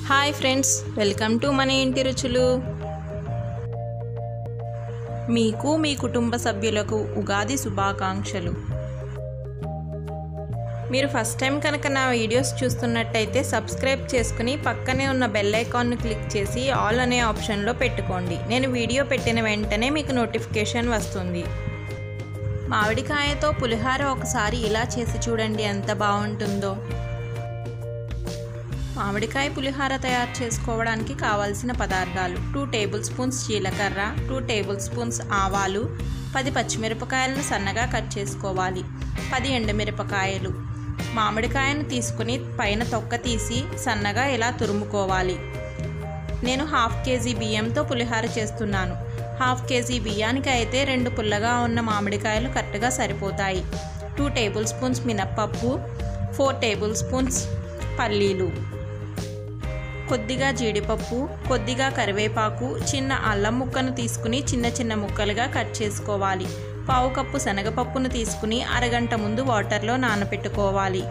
Hi friends, welcome to మన ఇంటి రుచులు. మీకు మీ కుటుంబ సభ్యులకు ఉగాది శుభాకాంక్షలు. మీరు ఫస్ట్ టైం కనుక నా వీడియోస్ చూస్తున్నట్టయితే సబ్స్క్రైబ్ చేసుకుని పక్కనే ఉన్న బెల్ ఐకాన్ను క్లిక్ చేసి ఆల్ అనే ఆప్షన్లో పెట్టుకోండి. నేను వీడియో పెట్టిన వెంటనే మీకు నోటిఫికేషన్ వస్తుంది. మామిడికాయతో పులిహోర ఒకసారి ఇలా చేసి చూడండి, ఎంత బాగుంటుందో. మామిడికాయ పులిహోర తయారు చేసుకోవడానికి కావాల్సిన పదార్థాలు: 2 టేబుల్ స్పూన్స్ జీలకర్ర, 2 టేబుల్ స్పూన్స్ ఆవాలు, 10 పచ్చిమిరపకాయలను సన్నగా కట్ చేసుకోవాలి, 10 ఎండుమిరపకాయలు. మామిడికాయను తీసుకుని పైన తొక్క తీసి సన్నగా ఇలా తురుముకోవాలి. నేను 1/2 కేజీ బియ్యంతో పులిహోర చేస్తున్నాను. 1/2 కేజీ బియ్యానికి అయితే 2 పుల్లగా ఉన్న మామిడికాయలు కరెక్ట్గా సరిపోతాయి. 2 టేబుల్ స్పూన్స్ మినప్పప్పు, 4 టేబుల్ స్పూన్స్ పల్లీలు, కొద్దిగా జీడిపప్పు, కొద్దిగా కరివేపాకు, చిన్న అల్లం ముక్కను తీసుకుని చిన్న చిన్న ముక్కలుగా కట్ చేసుకోవాలి. 1/2 కప్పు శనగపప్పును తీసుకుని అరగంట ముందు వాటర్లో నానబెట్టుకోవాలి.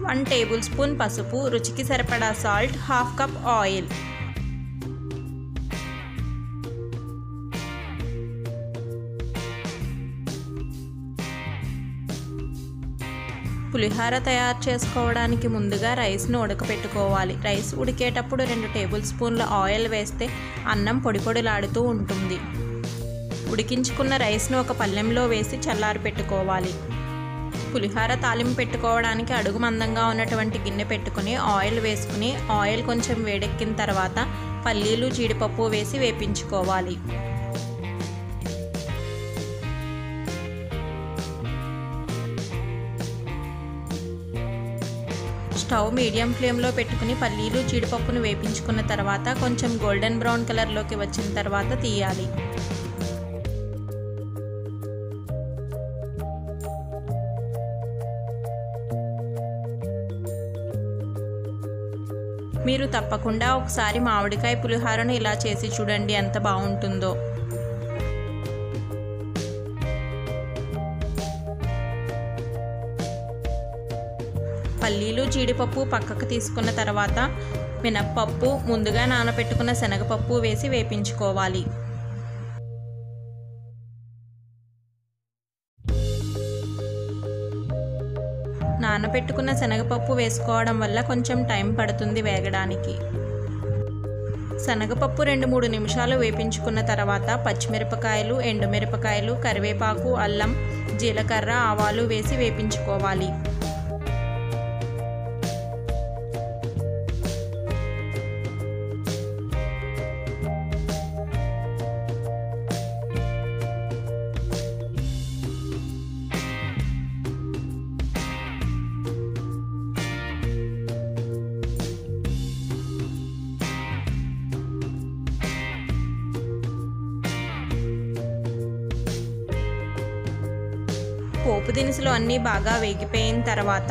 వన్ టేబుల్ స్పూన్ పసుపు, రుచికి సరిపడా సాల్ట్, 1/2 కప్ ఆయిల్. పులిహోర తయారు చేసుకోవడానికి ముందుగా రైస్ను ఉడకపెట్టుకోవాలి. రైస్ ఉడికేటప్పుడు 2 టేబుల్ స్పూన్ల ఆయిల్ వేస్తే అన్నం పొడి పొడిలాడుతూ ఉంటుంది. ఉడికించుకున్న రైస్ను ఒక పళ్ళెంలో వేసి చల్లారి పెట్టుకోవాలి. పులిహోర తాలింపు పెట్టుకోవడానికి అడుగు మందంగా ఉన్నటువంటి గిన్నె పెట్టుకుని ఆయిల్ వేసుకుని ఆయిల్ కొంచెం వేడెక్కిన తర్వాత పల్లీలు, జీడిపప్పు వేసి వేపించుకోవాలి. స్టవ్ మీడియం ఫ్లేమ్లో పెట్టుకుని పల్లీలు, జీడిపప్పును వేపించుకున్న తర్వాత కొంచెం గోల్డెన్ బ్రౌన్ కలర్లోకి వచ్చిన తర్వాత తీయాలి. మీరు తప్పకుండా ఒకసారి మామిడికాయ పులిహోరను ఇలా చేసి చూడండి, ఎంత బాగుంటుందో. పల్లీలు, జీడిపప్పు పక్కకు తీసుకున్న తర్వాత మినప్పప్పు, ముందుగా నానబెట్టుకున్న శనగపప్పు వేసి వేపించుకోవాలి. నానబెట్టుకున్న శనగపప్పు వేసుకోవడం వల్ల కొంచెం టైం పడుతుంది వేగడానికి. శనగపప్పు 2-3 నిమిషాలు వేపించుకున్న తర్వాత పచ్చిమిరపకాయలు, ఎండుమిరపకాయలు, కరివేపాకు, అల్లం, జీలకర్ర, ఆవాలు వేసి వేపించుకోవాలి. పోపు దినుసులు అన్నీ బాగా వేగిపోయిన తర్వాత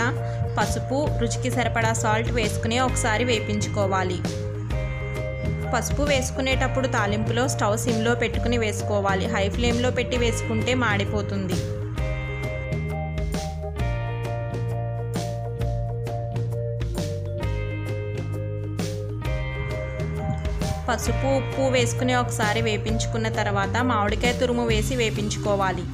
పసుపు, రుచికి సరిపడా సాల్ట్ వేసుకుని ఒకసారి వేపించుకోవాలి. పసుపు వేసుకునేటప్పుడు తాలింపులో స్టవ్ సిమ్లో పెట్టుకుని వేసుకోవాలి. హై ఫ్లేమ్లో పెట్టి వేసుకుంటే మాడిపోతుంది. పసుపు, ఉప్పు వేసుకుని ఒకసారి వేపించుకున్న తర్వాత మామిడికాయ తురుము వేసి వేపించుకోవాలి.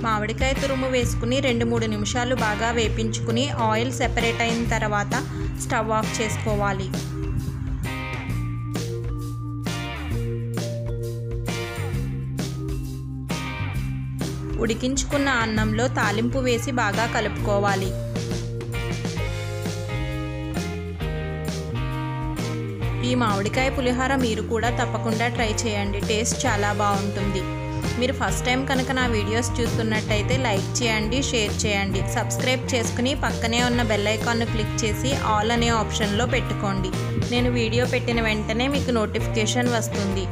మామిడికాయ తురుము వేసుకుని 2-3 నిమిషాలు బాగా వేపించుకుని ఆయిల్ సెపరేట్ అయిన తర్వాత స్టవ్ ఆఫ్ చేసుకోవాలి. ఉడికించుకున్న అన్నంలో తాలింపు వేసి బాగా కలుపుకోవాలి. ఈ మామిడికాయ పులిహోర మీరు కూడా తప్పకుండా ట్రై చేయండి, టేస్ట్ చాలా బాగుంటుంది. మీరు ఫస్ట్ టైం కనుక నా వీడియోస్ చూస్తున్నట్టయితే లైక్ చేయండి, షేర్ చేయండి, సబ్స్క్రైబ్ చేసుకుని పక్కనే ఉన్న బెల్ ఐకాన్ను క్లిక్ చేసి ఆల్ అనే ఆప్షన్లో పెట్టుకోండి. నేను వీడియో పెట్టిన వెంటనే మీకు నోటిఫికేషన్ వస్తుంది.